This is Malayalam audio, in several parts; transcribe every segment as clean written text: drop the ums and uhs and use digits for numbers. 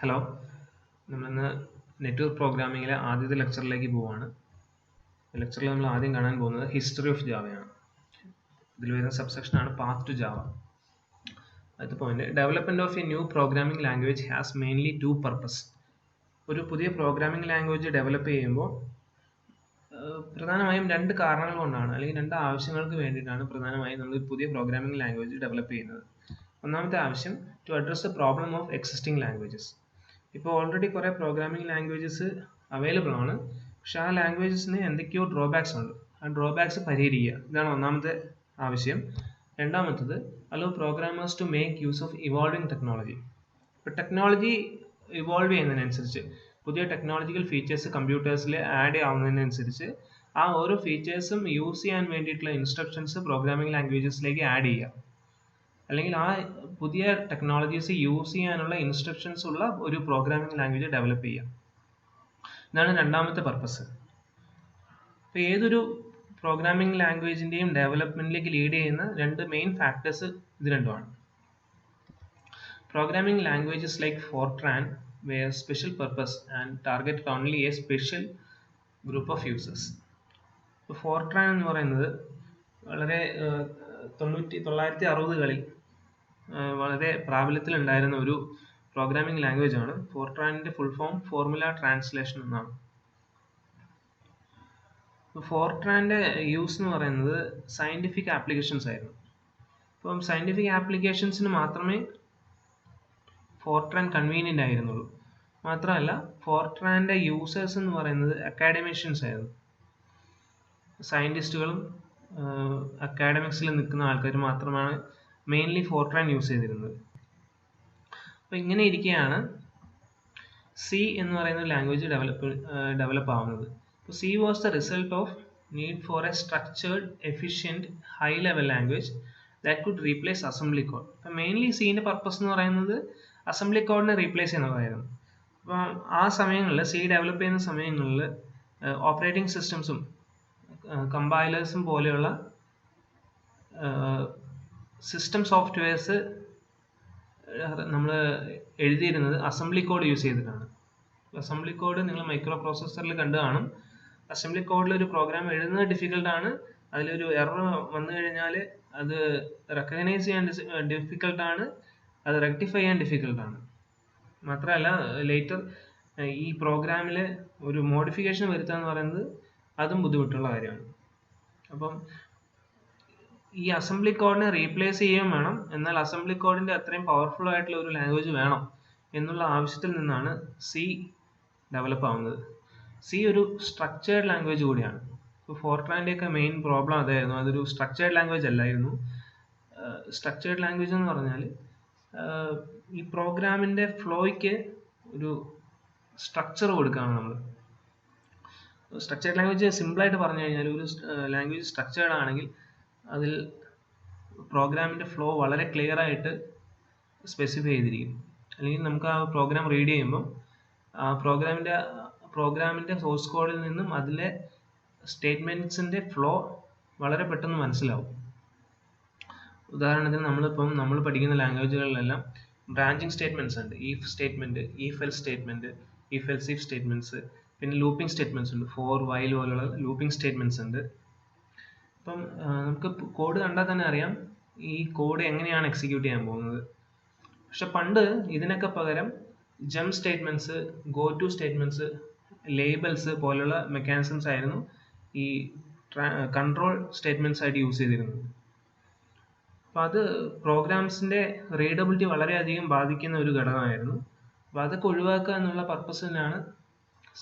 ഹലോ, നമ്മളിന്ന് നെറ്റ്വർക്ക് പ്രോഗ്രാമിങ്ങിലെ ആദ്യത്തെ ലെക്ചറിലേക്ക് പോവാണ്. ലെക്ചറിൽ നമ്മൾ ആദ്യം കാണാൻ പോകുന്നത് ഹിസ്റ്ററി ഓഫ് ജാവയാണ്. ഇതിൽ വരുന്ന സബ്സെക്ഷനാണ് പാത്ത് ടു ജാവ. അടുത്ത point, development of a new programming language has mainly two purpose. ഒരു പുതിയ പ്രോഗ്രാമിംഗ് ലാംഗ്വേജ് ഡെവലപ്പ് ചെയ്യുമ്പോൾ പ്രധാനമായും രണ്ട് കാരണങ്ങൾ കൊണ്ടാണ്, അല്ലെങ്കിൽ രണ്ട് ആവശ്യങ്ങൾക്ക് വേണ്ടിയിട്ടാണ് പ്രധാനമായും നമ്മൾ പുതിയ പ്രോഗ്രാമിംഗ് ലാംഗ്വേജ് ഡെവലപ്പ് ചെയ്യുന്നത്. ഒന്നാമത്തെ ആവശ്യം, to address the problem of existing languages. ഇപ്പോൾ ഓൾറെഡി കുറേ പ്രോഗ്രാമിംഗ് ലാംഗ്വേജസ് അവൈലബിൾ ആണ്, പക്ഷെ ആ ലാംഗ്വേജസിന് എന്തൊക്കെയോ ഡ്രോബാക്സ് ഉണ്ട്. ആ ഡ്രോബാക്സ് പരിഹരിക്കുക, ഇതാണ് ഒന്നാമത്തെ ആവശ്യം. രണ്ടാമത്തത്, allow programmers to make use of evolving technology. ഇപ്പോൾ ടെക്നോളജി ഇവോൾവ് ചെയ്യുന്നതിനനുസരിച്ച്, പുതിയ ടെക്നോളജിക്കൽ ഫീച്ചേഴ്സ് കമ്പ്യൂട്ടേഴ്സിൽ ആഡ് ആവുന്നതിനനുസരിച്ച് ആ ഓരോ ഫീച്ചേഴ്സും യൂസ് ചെയ്യാൻ വേണ്ടിയിട്ടുള്ള ഇൻസ്ട്രക്ഷൻസ് പ്രോഗ്രാമിംഗ് ലാംഗ്വേജസിലേക്ക് ആഡ് ചെയ്യുക, അല്ലെങ്കിൽ ആ പുതിയ ടെക്നോളജീസ് യൂസ് ചെയ്യാനുള്ള ഇൻസ്ട്രക്ഷൻസ് ഉള്ള ഒരു പ്രോഗ്രാമിംഗ് ലാംഗ്വേജ് ഡെവലപ്പ് ചെയ്യുക. ഇതാണ് രണ്ടാമത്തെ പർപ്പസ്. ഇപ്പോൾ ഏതൊരു പ്രോഗ്രാമിംഗ് ലാംഗ്വേജിൻ്റെയും ഡെവലപ്മെൻറ്റിലേക്ക് ലീഡ് ചെയ്യുന്ന രണ്ട് മെയിൻ ഫാക്ടേഴ്സ് ഇത് രണ്ടുമാണ്. Programming languages like Fortran where special purpose and target only a special group of users. ഇപ്പോൾ ഫോർട്രാൻ എന്ന് പറയുന്നത് വളരെ 1960കളിൽ വളരെ പ്രാബല്യത്തിലുണ്ടായിരുന്ന ഒരു പ്രോഗ്രാമിംഗ് ലാംഗ്വേജ് ആണ്. ഫോർട്രാനിൻ്റെ ഫുൾ ഫോം ഫോർമുല ട്രാൻസ്ലേഷൻ എന്നാണ്. ഫോർട്രാൻ്റെ യൂസ് എന്ന് പറയുന്നത് സയൻറ്റിഫിക് ആപ്ലിക്കേഷൻസ് ആയിരുന്നു. അപ്പം സയൻറ്റിഫിക് ആപ്ലിക്കേഷൻസിന് മാത്രമേ ഫോർട്രാൻ കൺവീനിയൻ്റ് ആയിരുന്നുള്ളൂ. മാത്രമല്ല, ഫോർട്രാൻ്റെ യൂസേഴ്സ് എന്ന് പറയുന്നത് അക്കാഡമിഷ്യൻസ് ആയിരുന്നു. സയൻറ്റിസ്റ്റുകളും അക്കാഡമിക്സിൽ നിൽക്കുന്ന ആൾക്കാർ മാത്രമാണ് മെയിൻലി ഫോർട്രാൻ യൂസ് ചെയ്തിരുന്നത്. അപ്പോൾ ഇങ്ങനെ ഇരിക്കുകയാണ് സി എന്ന് പറയുന്ന ലാംഗ്വേജ് ഡെവലപ്പ് ആവുന്നത്. അപ്പോൾ C was the result of need for A structured efficient high level language that could replace assembly code. അപ്പോൾ മെയിൻലി സീൻ്റെ പർപ്പസ് എന്ന് പറയുന്നത് അസംബ്ലി കോഡിനെ റീപ്ലേസ് ചെയ്യുന്നതായിരുന്നു. അപ്പോൾ ആ സമയങ്ങളിൽ, സി ഡെവലപ്പ് ചെയ്യുന്ന സമയങ്ങളിൽ ഓപ്പറേറ്റിംഗ് സിസ്റ്റംസും കമ്പൈലേഴ്സും പോലെയുള്ള സിസ്റ്റം സോഫ്റ്റ്വെയർസ് നമ്മൾ എഴുതിയിരുന്നത് അസംബ്ലി കോഡ് യൂസ് ചെയ്തിട്ടാണ്. അസംബ്ലി കോഡ് നിങ്ങൾ മൈക്രോ പ്രോസസ്സറിൽ കണ്ടു കാണും. അസംബ്ലി കോഡിൽ ഒരു പ്രോഗ്രാം എഴുതുന്നത് ഡിഫിക്കൽട്ടാണ്, അതിലൊരു എറർ വന്നു കഴിഞ്ഞാൽ അത് റെക്കഗ്നൈസ് ചെയ്യാൻ ഡിഫിക്കൽട്ടാണ്, അത് റെക്ടിഫൈ ചെയ്യാൻ ഡിഫിക്കൽട്ടാണ്. മാത്രമല്ല, ലേറ്റർ ഈ പ്രോഗ്രാമിൽ ഒരു മോഡിഫിക്കേഷൻ വരുത്തുക എന്ന് പറയുന്നത് അതും ബുദ്ധിമുട്ടുള്ള കാര്യമാണ്. അപ്പം ഈ അസംബ്ലി കോഡിനെ റീപ്ലേസ് ചെയ്യുകയും വേണം, എന്നാൽ അസംബ്ലി കോഡിൻ്റെ അത്രയും പവർഫുൾ ആയിട്ടുള്ള ഒരു ലാംഗ്വേജ് വേണം എന്നുള്ള ആവശ്യത്തിൽ നിന്നാണ് സി ഡെവലപ്പ് ആവുന്നത്. സി ഒരു സ്ട്രക്ചേർഡ് ലാംഗ്വേജ് കൂടിയാണ്. ഇപ്പോൾ ഫോർട്രാൻ്റെയൊക്കെ മെയിൻ പ്രോബ്ലം അതായിരുന്നു, അതൊരു സ്ട്രക്ചേർഡ് ലാംഗ്വേജ് അല്ലായിരുന്നു. സ്ട്രക്ചേർഡ് ലാംഗ്വേജ് എന്ന് പറഞ്ഞാൽ ഈ പ്രോഗ്രാമിൻ്റെ ഫ്ലോയ്ക്ക് ഒരു സ്ട്രക്ചർ കൊടുക്കുകയാണ് നമ്മൾ. സ്ട്രക്ചേർഡ് ലാംഗ്വേജ് സിമ്പിളായിട്ട് പറഞ്ഞു കഴിഞ്ഞാൽ, ഒരു ലാംഗ്വേജ് സ്ട്രക്ചേർഡ് ആണെങ്കിൽ അതിൽ പ്രോഗ്രാമിൻ്റെ ഫ്ലോ വളരെ ക്ലിയർ ആയിട്ട് സ്പെസിഫൈ ചെയ്തിരിക്കും. അല്ലെങ്കിൽ നമുക്ക് ആ പ്രോഗ്രാം റീഡ് ചെയ്യുമ്പം ആ പ്രോഗ്രാമിൻ്റെ സോഴ്സ് കോഡിൽ നിന്നും അതിലെ സ്റ്റേറ്റ്മെൻറ്റ്സിൻ്റെ ഫ്ലോ വളരെ പെട്ടെന്ന് മനസ്സിലാവും. ഉദാഹരണത്തിന് നമ്മൾ പഠിക്കുന്ന ലാംഗ്വേജുകളിലെല്ലാം ബ്രാഞ്ചിങ് സ്റ്റേറ്റ്മെൻറ്റ്സ് ഉണ്ട്. If statement, if else statement, if else if statements, പിന്നെ ലൂപ്പിംഗ് സ്റ്റേറ്റ്മെൻറ്റ്സ് ഉണ്ട്. ഫോർ, വൈൽ പോലുള്ള ലൂപ്പിംഗ് സ്റ്റേറ്റ്മെൻറ്റ്സ് ഉണ്ട്. അപ്പം നമുക്ക് കോഡ് കണ്ടാൽ തന്നെ അറിയാം ഈ കോഡ് എങ്ങനെയാണ് എക്സിക്യൂട്ട് ചെയ്യാൻ പോകുന്നത്. പക്ഷെ പണ്ട് ഇതിനൊക്കെ പകരം jump statements, go to statements, labels പോലുള്ള മെക്കാനിസംസ് ആയിരുന്നു ഈ കൺട്രോൾ സ്റ്റേറ്റ്മെൻറ്റ്സ് ആയിട്ട് യൂസ് ചെയ്തിരുന്നത്. അപ്പോൾ അത് പ്രോഗ്രാംസിൻ്റെ റീഡബിലിറ്റി വളരെയധികം ബാധിക്കുന്ന ഒരു ഘടകമായിരുന്നു. അപ്പോൾ അതൊക്കെ ഒഴിവാക്കുക എന്നുള്ള പർപ്പസിനാണ്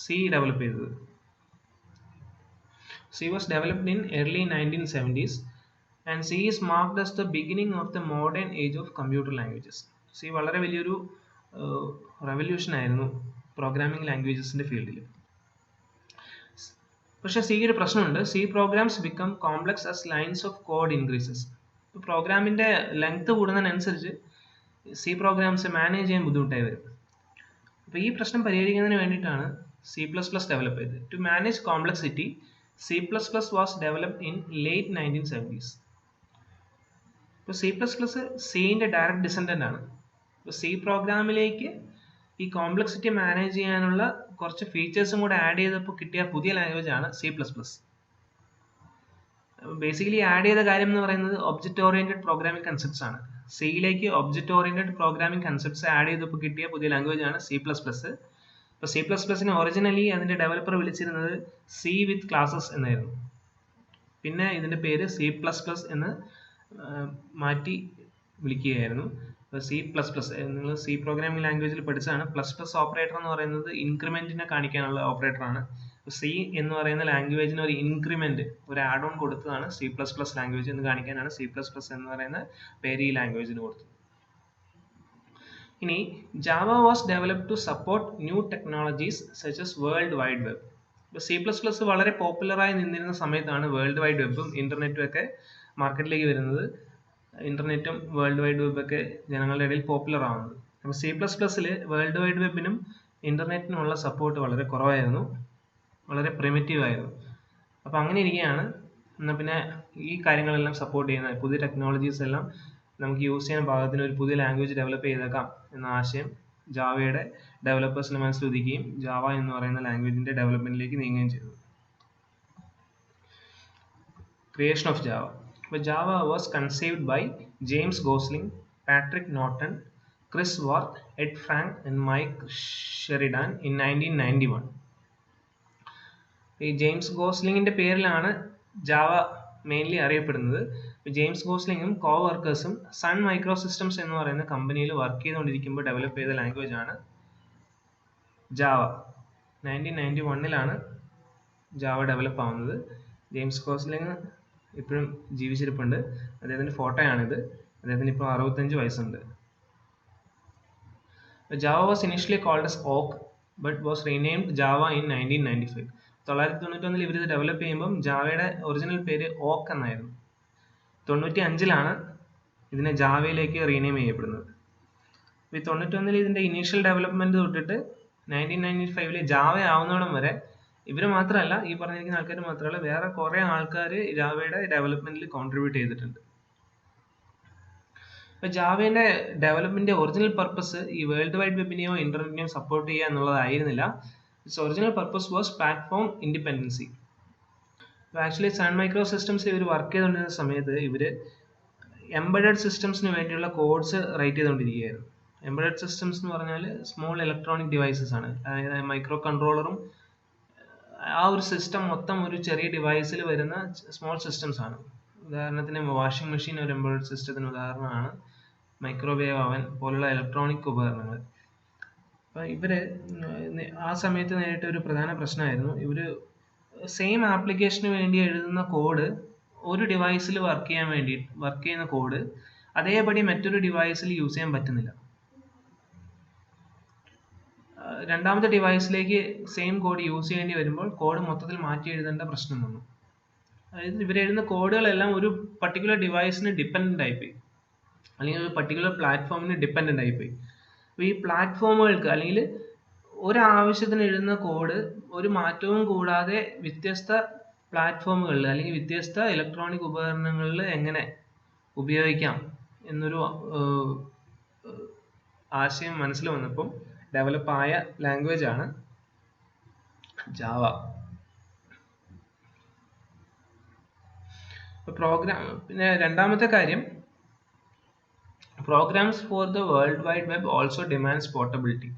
സി ഡെവലപ്പ് ചെയ്തത്. C was developed in early 1970s and C is marked as the beginning of the modern age of computer languages. C വളരെ വലിയൊരു റെവല്യൂഷൻ ആയിരുന്നു പ്രോഗ്രാമിംഗ് ലാംഗ്വേജസിൻ്റെ ഫീൽഡിൽ. പക്ഷേ സിക്ക് ഒരു പ്രശ്നമുണ്ട്. C programs become complex as lines of code increases. ഇപ്പോൾ പ്രോഗ്രാമിൻ്റെ ലെങ്ത് കൂടുന്നതിനനുസരിച്ച് സി പ്രോഗ്രാംസ് മാനേജ് ചെയ്യാൻ ബുദ്ധിമുട്ടായി വരും. അപ്പോൾ ഈ പ്രശ്നം പരിഹരിക്കുന്നതിന് വേണ്ടിയിട്ടാണ് C++ ഡെവലപ്പ് ചെയ്തത്. To manage complexity, C++ was developed in late 1970s. ഇപ്പോൾ C++ സിൻ്റെ ഡയറക്റ്റ് ഡിസെൻഡൻ്റ് ആണ്. ഇപ്പോൾ സി പ്രോഗ്രാമിലേക്ക് ഈ കോംപ്ലക്സിറ്റി മാനേജ് ചെയ്യാനുള്ള കുറച്ച് ഫീച്ചേഴ്സും കൂടെ ആഡ് ചെയ്തപ്പോൾ കിട്ടിയ പുതിയ ലാംഗ്വേജ് ആണ് C++. ബേസിക്കലി ആഡ് ചെയ്ത കാര്യം എന്ന് പറയുന്നത് ഒബ്ജക്റ്റ് ഓറിയന്റഡ് പ്രോഗ്രാമിംഗ് കൺസെപ്റ്റ്സ് ആണ്. സിയിലേക്ക് object oriented programming concepts add ചെയ്തപ്പോൾ കിട്ടിയ പുതിയ ലാംഗ്വേജ് ആണ് C++. അപ്പോൾ C++നെ ഒറിജിനലി അതിന്റെ ഡെവലപ്പർ വിളിച്ചിരുന്നത് C with classes എന്നായിരുന്നു. പിന്നെ ഇതിന്റെ പേര് C++ എന്ന് മാറ്റി വിളിക്കുകയായിരുന്നു. C++, നിങ്ങൾ C പ്രോഗ്രാമിംഗ് ലാംഗ്വേജിൽ പഠിച്ചതാണ്. ++ ഓപ്പറേറ്റർ എന്ന് പറയുന്നത് ഇൻക്രിമെന്റിനെ കാണിക്കാനുള്ള ഓപ്പറേറ്റർ ആണ്. C എന്ന് പറയുന്ന ലാംഗ്വേജിന് ഒരു ഇൻക്രിമെന്റ്, ഒരു ആഡ് ഓൺ കൊടുത്തതാണ് C++ ലാംഗ്വേജ് എന്ന് കാണിക്കാനാണ് C++ എന്ന് പറയുന്ന പേര് ഈ ലാംഗ്വേജിന് കൊടുത്തത്. ഇനി Java was developed to support new technologies such as world wide web. ഇപ്പോൾ C++ വളരെ പോപ്പുലറായി നിന്നിരുന്ന സമയത്താണ് വേൾഡ് വൈഡ് വെബും ഇന്റർനെറ്റും ഒക്കെ മാർക്കറ്റിലേക്ക് വരുന്നത്. ഇന്റർനെറ്റും വേൾഡ് വൈഡ് വെബൊക്കെ ജനങ്ങളുടെ ഇടയിൽ പോപ്പുലർ ആവുന്നത്. അപ്പോൾ C++ൽ വേൾഡ് വൈഡ് വെബിനും ഇന്റർനെറ്റിനുമുള്ള സപ്പോർട്ട് വളരെ കുറവായിരുന്നു, വളരെ പ്രിമിറ്റീവ് ആയിരുന്നു. അപ്പോൾ അങ്ങനെ ഇരിക്കുകയാണ് എന്നാൽ പിന്നെ ഈ കാര്യങ്ങളെല്ലാം സപ്പോർട്ട് ചെയ്യുന്ന പുതിയ ടെക്നോളജീസ് എല്ലാം നമുക്ക് യൂസ് ചെയ്യാൻ പാകത്തിന് ഒരു പുതിയ ലാംഗ്വേജ് ഡെവലപ്പ് ചെയ്തേക്കാം എന്ന ആശയം ജാവയുടെ ഡെവലപ്പേഴ്സിന് മനസ്സിൽ ഉദിക്കുകയും ജാവ എന്ന് പറയുന്ന ലാംഗ്വേജിന്റെ ഡെവലപ്മെന്റിലേക്ക് നീങ്ങുകയും ചെയ്തു. Creation of Java. Java was conceived by James Gosling, Patrick Norton, Chris Worth, Ed Frank and Mike Sheridan in 1991. ഈ ജെയിംസ് ഗോസ്ലിങ്ങിന്റെ പേരിലാണ് ജാവ മെയിൻലി അറിയപ്പെടുന്നത്. ജെയിംസ് ഗോസ്ലിങ്ങും കോ വർക്കേഴ്സും സൺ മൈക്രോ സിസ്റ്റംസ് എന്ന് പറയുന്ന കമ്പനിയിൽ വർക്ക് ചെയ്തുകൊണ്ടിരിക്കുമ്പോൾ ഡെവലപ്പ് ചെയ്ത ലാംഗ്വേജ് ആണ് ജാവ. 1991 ജാവ ഡെവലപ്പ് ആവുന്നത്. ജെയിംസ് ഗോസ്ലിങ് ഇപ്പോഴും ജീവിച്ചിരിപ്പുണ്ട്. അദ്ദേഹത്തിന്റെ ഫോട്ടോയാണിത്. അദ്ദേഹത്തിന് ഇപ്പോൾ 65 വയസ്സുണ്ട്. Java was initially called as Oak but was renamed Java in 1995. 1991 ഇവർ ഇത് ഡെവലപ്പ് ചെയ്യുമ്പം ജാവയുടെ ഒറിജിനൽ പേര് ഓക്ക് എന്നായിരുന്നു. 95 ഇതിനെ ജാവയിലേക്ക് റീനെയിം ചെയ്യപ്പെടുന്നത്. ഈ 91 ഇതിന്റെ ഇനീഷ്യൽ ഡെവലപ്മെന്റ് തൊട്ടിട്ട് 1995 ജാവ ആവുന്നോളം വരെ ഇവർ മാത്രമല്ല, ഈ പറഞ്ഞിരിക്കുന്ന ആൾക്കാർ മാത്രമല്ല, വേറെ കുറെ ആൾക്കാർ ജാവയുടെ ഡെവലപ്മെന്റിൽ കോൺട്രിബ്യൂട്ട് ചെയ്തിട്ടുണ്ട്. ഇപ്പൊ ജാവയുടെ ഡെവലപ്മെന്റ് ഒറിജിനൽ പർപ്പസ് ഈ വേൾഡ് വൈഡ് വെബിനെയോ ഇന്റർനെറ്റിനെയോ സപ്പോർട്ട് ചെയ്യുക എന്നുള്ളതായിരുന്നില്ല. Its original purpose was platform independency. Actually Sun Microsystems ഇവർ വർക്ക് ചെയ്തുകൊണ്ടിരുന്ന സമയത്ത് ഇവർ എംബഡഡ് സിസ്റ്റംസിന് വേണ്ടിയുള്ള കോഡ്സ് റൈറ്റ് ചെയ്തുകൊണ്ടിരിക്കുകയായിരുന്നു. എംബഡഡ് സിസ്റ്റംസ് എന്ന് പറഞ്ഞാൽ സ്മോൾ ഇലക്ട്രോണിക് ഡിവൈസസ് ആണ്. അതായത് മൈക്രോ കൺട്രോളറും ആ ഒരു സിസ്റ്റം മൊത്തം ഒരു ചെറിയ ഡിവൈസിൽ വരുന്ന സ്മോൾ സിസ്റ്റംസ് ആണ്. ഉദാഹരണത്തിന് വാഷിംഗ് മെഷീൻ ഒരു എംബഡഡ് സിസ്റ്റത്തിന് ഉദാഹരണമാണ്. മൈക്രോവേവ് അവൻ പോലുള്ള ഇലക്ട്രോണിക് ഉപകരണങ്ങൾ. അപ്പം ഇവര് ആ സമയത്ത് നേരിട്ട ഒരു പ്രധാന പ്രശ്നമായിരുന്നു, ഇവര് സെയിം ആപ്ലിക്കേഷന് വേണ്ടി എഴുതുന്ന കോഡ് ഒരു ഡിവൈസിൽ വർക്ക് ചെയ്യുന്ന കോഡ് അതേപടി മറ്റൊരു ഡിവൈസിൽ യൂസ് ചെയ്യാൻ പറ്റുന്നില്ല. രണ്ടാമത്തെ ഡിവൈസിലേക്ക് സെയിം കോഡ് യൂസ് ചെയ്യേണ്ടി വരുമ്പോൾ കോഡ് മൊത്തത്തിൽ മാറ്റി എഴുതേണ്ട പ്രശ്നം വന്നു. അതായത് ഇവരെഴുതുന്ന കോഡുകളെല്ലാം ഒരു പർട്ടിക്കുലർ ഡിവൈസിന് ഡിപ്പെൻഡൻ്റ് ആയിപ്പോയി, അല്ലെങ്കിൽ ഒരു പർട്ടിക്കുലർ പ്ലാറ്റ്ഫോമിന് ഡിപ്പെൻഡൻ്റ് ആയിപ്പോയി. അപ്പോൾ ഈ പ്ലാറ്റ്ഫോമുകൾക്ക് അല്ലെങ്കിൽ ഒരാവശ്യത്തിന് എഴുതുന്ന കോഡ് ഒരു മാറ്റവും കൂടാതെ വ്യത്യസ്ത പ്ലാറ്റ്ഫോമുകളിൽ അല്ലെങ്കിൽ വ്യത്യസ്ത ഇലക്ട്രോണിക് ഉപകരണങ്ങളിൽ എങ്ങനെ ഉപയോഗിക്കാം എന്നൊരു ആശയം മനസ്സിൽ വന്നപ്പം ഡെവലപ്പ് ആയ ലാംഗ്വേജ് ആണ് ജാവ. പിന്നെ രണ്ടാമത്തെ കാര്യം, programs for the world wide web also demands portability.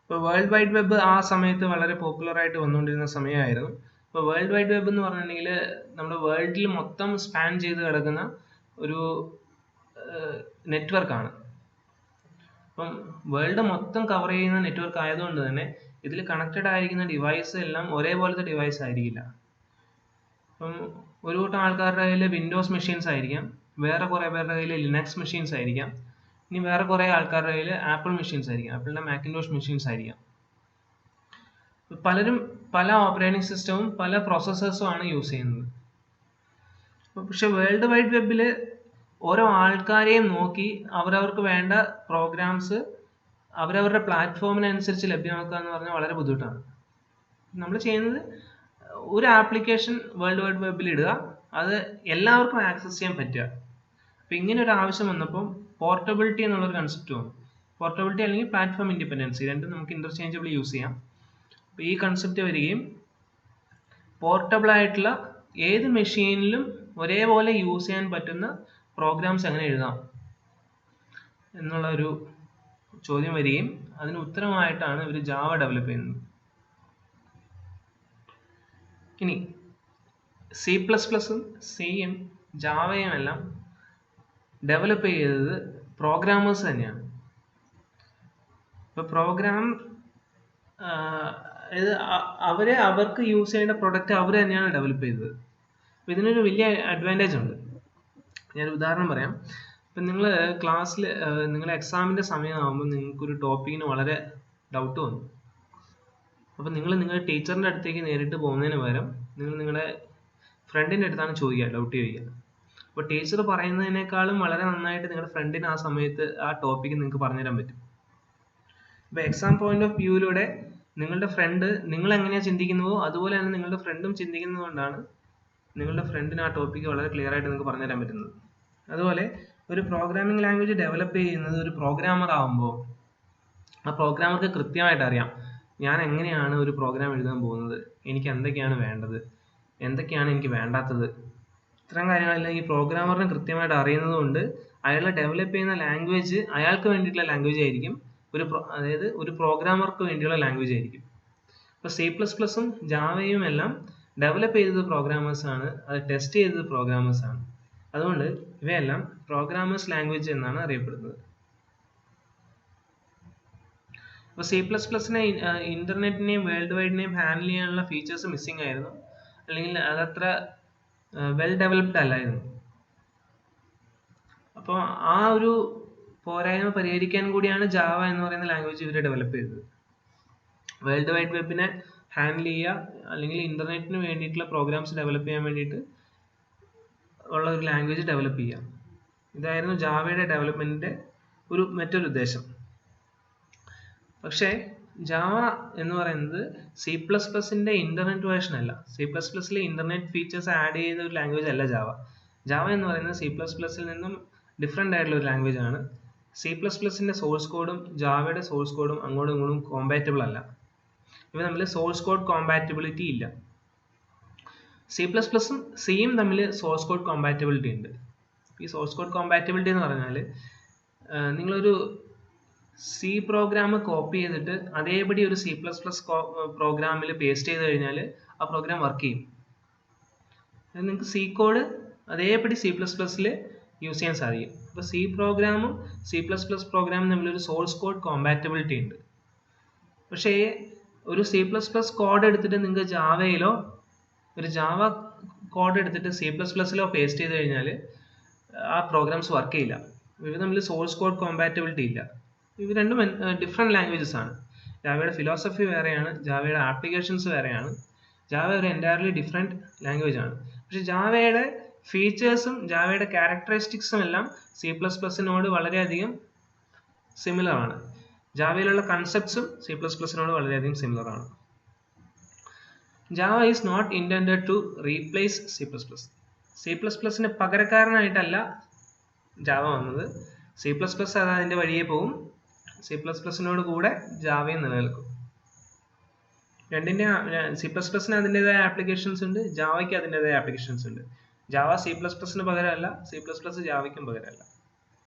ഇപ്പോൾ വേൾഡ് വൈഡ് വെബ് ആ സമയത്ത് വളരെ പോപ്പുലർ ആയിട്ട് വന്നുകൊണ്ടിരുന്ന സമയമായിരുന്നു. ഇപ്പോൾ വേൾഡ് വൈഡ് വെബ് എന്ന് പറഞ്ഞിട്ടുണ്ടെങ്കിൽ നമ്മുടെ വേൾഡിൽ മൊത്തം സ്പാൻ ചെയ്ത് കിടക്കുന്ന ഒരു നെറ്റ്വർക്കാണ്. അപ്പം വേൾഡ് മൊത്തം കവർ ചെയ്യുന്ന നെറ്റ്വർക്ക് ആയതുകൊണ്ട് തന്നെ ഇതിൽ കണക്റ്റഡ് ആയിരിക്കുന്ന ഡിവൈസ് എല്ലാം ഒരേപോലത്തെ ഡിവൈസ് ആയിരിക്കില്ല. അപ്പം ഒരു കൂട്ടം ആൾക്കാരുടെ കയ്യിൽ വിൻഡോസ് മെഷീൻസ് ആയിരിക്കാം, വേറെ കുറേ പേരുടെ കയ്യിൽ ലിനക്സ് മെഷീൻസ് ആയിരിക്കാം, ഇനി വേറെ കുറേ ആൾക്കാരുടെ കയ്യിൽ ആപ്പിൾ മെഷീൻസ് ആയിരിക്കാം, ആപ്പിളിൻ്റെ മാക്കിൻടോഷ് മെഷീൻസ് ആയിരിക്കാം. പലരും പല ഓപ്പറേറ്റിംഗ് സിസ്റ്റവും പല പ്രോസസ്സേഴ്സും ആണ് യൂസ് ചെയ്യുന്നത്. പക്ഷെ വേൾഡ് വൈഡ് വെബിൽ ഓരോ ആൾക്കാരെയും നോക്കി അവരവർക്ക് വേണ്ട പ്രോഗ്രാംസ് അവരവരുടെ പ്ലാറ്റ്ഫോമിനനുസരിച്ച് ലഭ്യമാക്കുക എന്ന് പറഞ്ഞാൽ വളരെ ബുദ്ധിമുട്ടാണ്. നമ്മൾ ചെയ്യുന്നത് ഒരു ആപ്ലിക്കേഷൻ വേൾഡ് വൈഡ് വെബിൽ ഇടുക, അത് എല്ലാവർക്കും ആക്സസ് ചെയ്യാൻ പറ്റുക. അപ്പം ഇങ്ങനെ ഒരു ആവശ്യം വന്നപ്പം പോർട്ടബിലിറ്റി എന്നുള്ളൊരു കൺസെപ്റ്റ് വന്നു. പോർട്ടബിലിറ്റി അല്ലെങ്കിൽ പ്ലാറ്റ്ഫോം ഇൻഡിപെൻഡൻസി രണ്ടും നമുക്ക് ഇന്റർചേഞ്ചബിൾ യൂസ് ചെയ്യാം. അപ്പോൾ ഈ കൺസെപ്റ്റ് വരികയും പോർട്ടബിൾ ആയിട്ടുള്ള ഏത് മെഷീനിലും ഒരേപോലെ യൂസ് ചെയ്യാൻ പറ്റുന്ന പ്രോഗ്രാംസ് എങ്ങനെ എഴുതാം എന്നുള്ള ഒരു ചോദ്യം വരികയും അതിന് ഉത്തരമായിട്ടാണ് ഇവർ ജാവ ഡെവലപ്പ് ചെയ്യുന്നത്. ഇനി C++ഉം സിയും ജാവയും എല്ലാം ഡെവലപ്പ് ചെയ്തത് പ്രോഗ്രാമേഴ്സ് തന്നെയാണ്. ഇപ്പൊ പ്രോഗ്രാം അവർക്ക് യൂസ് ചെയ്യേണ്ട പ്രൊഡക്റ്റ് അവർ തന്നെയാണ് ഡെവലപ്പ് ചെയ്തത്. അപ്പൊ ഇതിനൊരു വലിയ അഡ്വാൻറ്റേജ് ഉണ്ട്. ഞാനൊരു ഉദാഹരണം പറയാം. ഇപ്പം നിങ്ങൾ ക്ലാസ്സിൽ നിങ്ങളുടെ എക്സാമിൻ്റെ സമയമാകുമ്പോൾ നിങ്ങൾക്കൊരു ടോപ്പിക്കിന് വളരെ ഡൗട്ട് വന്നു. അപ്പം നിങ്ങൾ നിങ്ങളുടെ ടീച്ചറിൻ്റെ അടുത്തേക്ക് നേരിട്ട് പോകുന്നതിന് പകരം നിങ്ങൾ നിങ്ങളുടെ ഫ്രണ്ടിൻ്റെ അടുത്താണ് ഡൗട്ട് ചോദിക്കുക. അപ്പോൾ ടീച്ചർ പറയുന്നതിനേക്കാളും വളരെ നന്നായിട്ട് നിങ്ങളുടെ ഫ്രണ്ടിന് ആ സമയത്ത് ആ ടോപ്പിക്ക് നിങ്ങൾക്ക് പറഞ്ഞുതരാൻ പറ്റും. ഇപ്പോൾ എക്സാം പോയിന്റ് ഓഫ് വ്യൂവിലൂടെ നിങ്ങളുടെ ഫ്രണ്ട് നിങ്ങൾ എങ്ങനെയാണ് ചിന്തിക്കുന്നുവോ അതുപോലെ തന്നെ നിങ്ങളുടെ ഫ്രണ്ടും ചിന്തിക്കുന്നത് കൊണ്ടാണ് നിങ്ങളുടെ ഫ്രണ്ടിന് ആ ടോപ്പിക്ക് വളരെ ക്ലിയർ ആയിട്ട് നിങ്ങൾക്ക് പറഞ്ഞുതരാൻ പറ്റുന്നത്. അതുപോലെ ഒരു പ്രോഗ്രാമിംഗ് ലാംഗ്വേജ് ഡെവലപ്പ് ചെയ്യുന്നത് ഒരു പ്രോഗ്രാമർ ആകുമ്പോൾ ആ പ്രോഗ്രാമർക്ക് കൃത്യമായിട്ട് അറിയാം ഞാൻ എങ്ങനെയാണ് ഒരു പ്രോഗ്രാം എഴുതാൻ പോകുന്നത്, എനിക്ക് എന്തൊക്കെയാണ് വേണ്ടത്, എന്തൊക്കെയാണ് എനിക്ക് വേണ്ടാത്തത്. ഇത്തരം കാര്യങ്ങളെല്ലാം ഈ പ്രോഗ്രാമറിന് കൃത്യമായിട്ട് അറിയുന്നത് കൊണ്ട് അയാൾ ഡെവലപ്പ് ചെയ്യുന്ന ലാംഗ്വേജ് അയാൾക്ക് വേണ്ടിയിട്ടുള്ള ലാംഗ്വേജ് ആയിരിക്കും, അതായത് ഒരു പ്രോഗ്രാമർക്ക് വേണ്ടിയുള്ള ലാംഗ്വേജ് ആയിരിക്കും. ഇപ്പോൾ C++ഉം ജാവയും എല്ലാം ഡെവലപ്പ് ചെയ്തത് പ്രോഗ്രാമേഴ്സ് ആണ്, അത് ടെസ്റ്റ് ചെയ്തത് പ്രോഗ്രാമേഴ്സ് ആണ്. അതുകൊണ്ട് ഇവയെല്ലാം പ്രോഗ്രാമേഴ്സ് ലാംഗ്വേജ് എന്നാണ് അറിയപ്പെടുന്നത്. അപ്പോൾ C++നെ ഇന്റർനെറ്റിനെയും വേൾഡ് വൈഡിനെയും ഹാൻഡിൽ ചെയ്യാനുള്ള ഫീച്ചേഴ്സ് മിസ്സിംഗ് ആയിരുന്നു, അല്ലെങ്കിൽ അതത്ര വെൽ ഡെവലപ്ഡ് അല്ലായിരുന്നു. അപ്പോൾ ആ ഒരു പോരായ്മ പരിഹരിക്കാൻ കൂടിയാണ് ജാവ എന്ന് പറയുന്ന ലാംഗ്വേജ് ഇവർ ഡെവലപ്പ് ചെയ്തത്. വേൾഡ് വൈഡ് വെബിനെ ഹാൻഡിൽ ചെയ്യുക അല്ലെങ്കിൽ ഇന്റർനെറ്റിന് വേണ്ടിയിട്ടുള്ള പ്രോഗ്രാംസ് ഡെവലപ്പ് ചെയ്യാൻ വേണ്ടിയിട്ട് ഉള്ള ഒരു ലാംഗ്വേജ് ഡെവലപ്പ് ചെയ്യുക. ഇതായിരുന്നു ജാവയുടെ ഡെവലപ്മെന്റിന്റെ മറ്റൊരു ഉദ്ദേശം. പക്ഷേ ജാവ എന്ന് പറയുന്നത് C++ന്റെ ഇന്റർനെറ്റ് വേർഷൻ അല്ല. C++ൽ ഇന്റർനെറ്റ് ഫീച്ചേഴ്സ് ആഡ് ചെയ്ത ഒരു ലാംഗ്വേജ് അല്ല ജാവ. ജാവ എന്ന് പറയുന്നത് C++ൽ നിന്നും ഡിഫറെന്റ് ആയിട്ടുള്ള ഒരു ലാംഗ്വേജ് ആണ്. C++ന്റെ സോഴ്സ് കോഡും ജാവയുടെ സോഴ്സ് കോഡും അങ്ങോട്ടും ഇങ്ങോട്ടും കോമ്പാറ്റബിൾ അല്ല. ഇവ തമ്മിൽ സോഴ്സ് കോഡ് കോമ്പാറ്റബിലിറ്റി ഇല്ല. C++ഉം സിയും തമ്മിൽ സോഴ്സ് കോഡ് കോമ്പാറ്റബിലിറ്റി ഉണ്ട്. ഈ സോഴ്സ് കോഡ് കോമ്പാറ്റബിലിറ്റി എന്ന് പറഞ്ഞാൽ നിങ്ങളൊരു C പ്രോഗ്രാം കോപ്പി ചെയ്തിട്ട് അതേപടി ഒരു C++ പ്രോഗ്രാമിൽ പേസ്റ്റ് ചെയ്ത് കഴിഞ്ഞാൽ ആ പ്രോഗ്രാം വർക്ക് ചെയ്യും. നിങ്ങൾക്ക് C കോഡ് അതേപടി C++ൽ യൂസ് ചെയ്യാൻ സാധിക്കും. അപ്പോൾ C പ്രോഗ്രാമും C++ പ്രോഗ്രാമും തമ്മിൽ ഒരു സോഴ്സ് കോഡ് കോമ്പാറ്റബിലിറ്റി ഉണ്ട്. പക്ഷേ ഒരു C++ കോഡ് എടുത്തിട്ട് നിങ്ങൾക്ക് ജാവയിലോ ഒരു ജാവ കോഡ് എടുത്തിട്ട് C++ലോ പേസ്റ്റ് ചെയ്ത് കഴിഞ്ഞാൽ ആ പ്രോഗ്രാംസ് വർക്ക് ചെയ്യില്ല. ഇവ തമ്മിൽ സോഴ്സ് കോഡ് കോമ്പാറ്റബിലിറ്റി ഇല്ല. ഇവ രണ്ടും ഡിഫറെന്റ് ലാംഗ്വേജസ് ആണ്. ജാവയുടെ ഫിലോസഫി വേറെയാണ്, ജാവയുടെ ആപ്ലിക്കേഷൻസ് വേറെയാണ്. ജാവ ഒരു എൻറ്റയർലി ഡിഫറെന്റ് ലാംഗ്വേജ് ആണ്. പക്ഷെ ജാവയുടെ ഫീച്ചേഴ്സും ജാവയുടെ ക്യാരക്ടറിസ്റ്റിക്സും എല്ലാം C++നോട് വളരെയധികം സിമിലർ ആണ്. ജാവയിലുള്ള കൺസെപ്റ്റ്സും C++നോട് വളരെയധികം സിമിലർ ആണ്. Java is not intended to replace C++ന് പകരക്കാരനായിട്ടല്ല ജാവ വന്നത്. C++ അത് അതിൻ്റെ വഴിയെ പോകും. C++നോട് കൂടെ ജാവയും നിലനിൽക്കും. C++ന് അതിൻ്റെതായ ആപ്ലിക്കേഷൻസ് ഉണ്ട്, ജാവയ്ക്ക് അതിൻ്റെതായ ആപ്ലിക്കേഷൻസ് ഉണ്ട്. ജാവ C++ന് പകരമല്ല, C++ ജാവയ്ക്കും പകരമല്ല.